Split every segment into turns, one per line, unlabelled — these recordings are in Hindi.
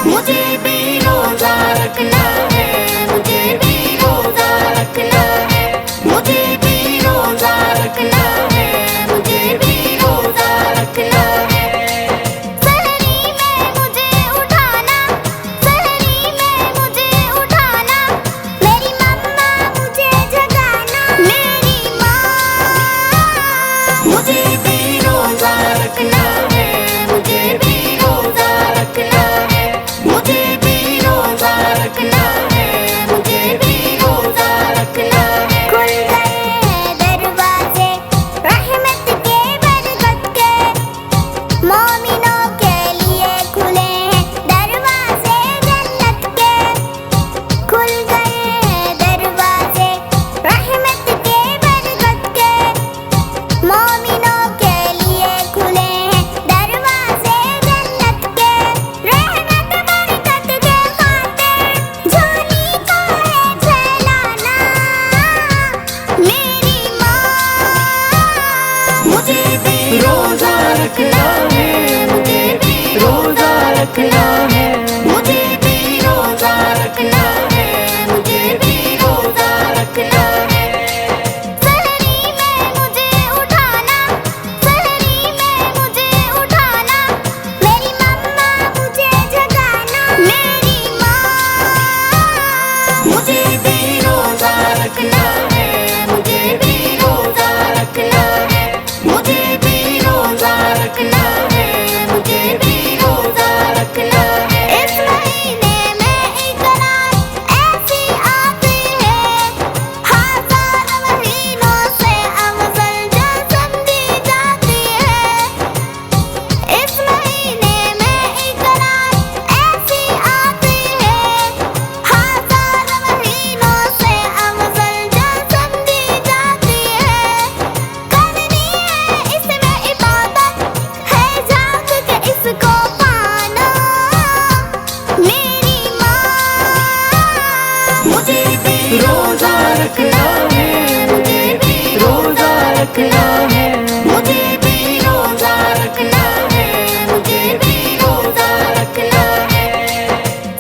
मुझे भी रोजा रखना है, मुझे भी रोजा रखना है, मुझे भी रोजा रखना है, मुझे भी रोजा रखना है। सहरी में मुझे उठाना, सहरी में मुझे उठाना, मेरी मम्मा मुझे जगाना, मेरी माँ। मुझे भी रोजा रखना है, मुझे भी रोजा रखना है, मुझे भी रोजा रखना है, मुझे भी रोजा रखना है। खुल गए हैं दरवाजे रहमत के बरकत के, मोमिनों के लिए खुले हैं दरवाजे जन्नत के। खुल गए हैं दरवाजे रहमत के बरकत के, मोमिनों के लिए खुले हैं दरवाजे जन्नत के। रहमत बरकत के खातिर झोली को है झेलाना, मेरी माँ। मुझे भी रोजा रखना है, मुझे भी रोजा रखना है, मुझे भी रोजा रखना है, मुझे भी रोजा रखना है। सहरी में मुझे उठाना, सहरी में मुझे उठाना, मेरी मम्मा मुझे जगाना, मेरी माँ। मुझे भी रोजा रखना है, मुझे भी रोजा रखना है, मुझे भी रोजा रखना है, मुझे भी रोजा रखना है। इस महीने में इकरार ऐसी आती है, हजार महीनों से अफजल जो समझी जाती है। इस महीने में इकरार ऐसी आती है, हजार महीनों से अफजल जो समझी जाती है। करनी है इसमें इबादत, है जाग के इसको पाना, मेरी माँ। मुझे भी रोजा रखना है, मुझे भी रोजा रखना है, मुझे भी रोजा रखना है, मुझे भी रोजा रखना है।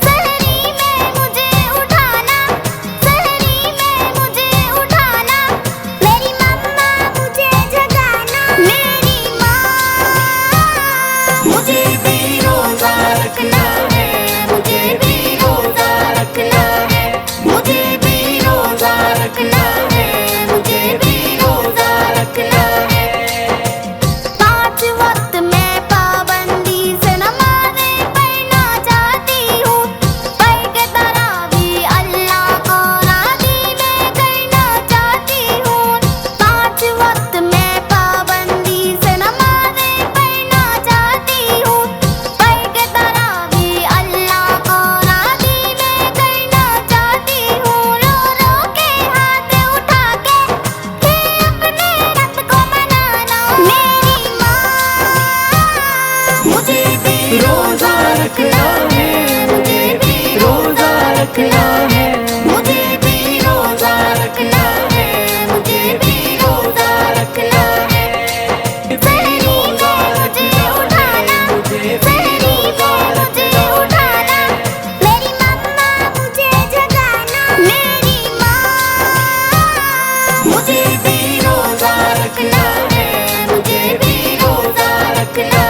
सहरी में मुझे उठाना, सहरी में मुझे उठाना, मेरी मम्मा मुझे जगाना, मेरी माँ। मुझे भी रोजा रखना है, मुझे भी रोजा रखना है, मुझे भी रोजा रखना है, मुझे भी रोजा रखना है। 5 वक्त मैं पाबंदी से नमाज़ें पढ़ना चाहती हूँ, पढ़ के तरावी अल्लाह को राज़ी मैं करना चाहती हूँ। 5 वक्त मैं पाबंदी से नमाज़ें पढ़ना चाहती हूँ, पढ़ के तरावी अल्लाह को राज़ी मैं करना चाहती हूँ। रो रो के हाथ उठा के फिर अपने रब को मनाना, मेरी माँ। मुझे भी रोजा रखना है, मुझे भी रोजा रखना है, मुझे भी रोजा रखना है, मुझे भी रोजा रखना है। सहरी में मुझे उठाना, सहरी में मुझे उठाना, मेरी मम्मा मुझे जगाना, मेरी माँ। मुझे भी रोजा रखना है, मुझे भी रोजा रखना